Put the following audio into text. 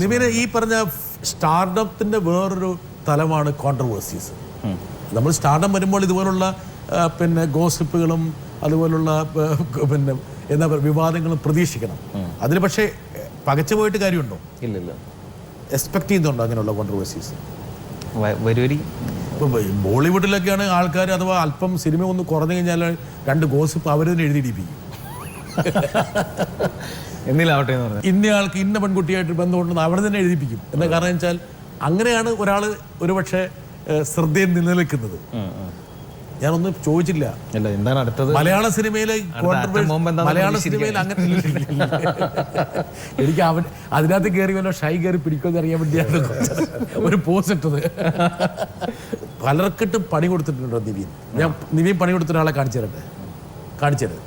നിവിന് ഈ പറഞ്ഞ സ്റ്റാർട്ടപ്പിന്റെ വേറൊരു തലമാണ് കോൺട്രവേഴ്സീസ്. നമ്മൾ സ്റ്റാർട്ടപ്പ് വരുമ്പോൾ ഇതുപോലുള്ള പിന്നെ ഗോസിപ്പുകളും അതുപോലുള്ള പിന്നെ എന്താ പറയുക വിവാദങ്ങളും പ്രതീക്ഷിക്കണം. അതിൽ പക്ഷേ പകച്ചു പോയിട്ട് കാര്യമുണ്ടോ? ഇല്ലല്ലോ. എക്സ്പെക്ട് ചെയ്യുന്നുണ്ടോ അങ്ങനെയുള്ള കോൺട്രവേഴ്സീസ്? ഇപ്പം ബോളിവുഡിലൊക്കെയാണ് ആൾക്കാർ അഥവാ അല്പം സിനിമ ഒന്ന് കുറഞ്ഞു കഴിഞ്ഞാൽ 2 ഗോസിപ്പ് അവർ തന്നെ എഴുതിയിടിപ്പിക്കും. എന്നിലാവട്ടെ ഇന്ന ആൾക്ക് ഇന്ന പെൺകുട്ടിയായിട്ട് ബന്ധമുണ്ടെന്ന് അവിടെ തന്നെ എഴുതിപ്പിക്കും. എന്താ കാരണം വെച്ചാൽ അങ്ങനെയാണ് ഒരാൾ ഒരുപക്ഷെ ശ്രദ്ധയിൽ നിലനിൽക്കുന്നത്. ഞാനൊന്നും ചോദിച്ചില്ല എന്താണ് അടുത്തത്. മലയാള സിനിമയിലെ മലയാള സിനിമയിൽ അങ്ങനെ എനിക്ക് അതിനകത്ത് കയറി വല്ലോ ഷൈ കയറി പിടിക്കുമെന്ന് അറിയാൻ വേണ്ടിയാണ് ഒരു പോസ്റ്റ് ഇട്ടത്. പലർക്കിട്ട് പണി കൊടുത്തിട്ടുണ്ടോ നിവിൻ? ഞാൻ നിവിൻ പണി കൊടുത്ത ഒരാളെ കാണിച്ചു തരട്ടെ. കാണിച്ചത്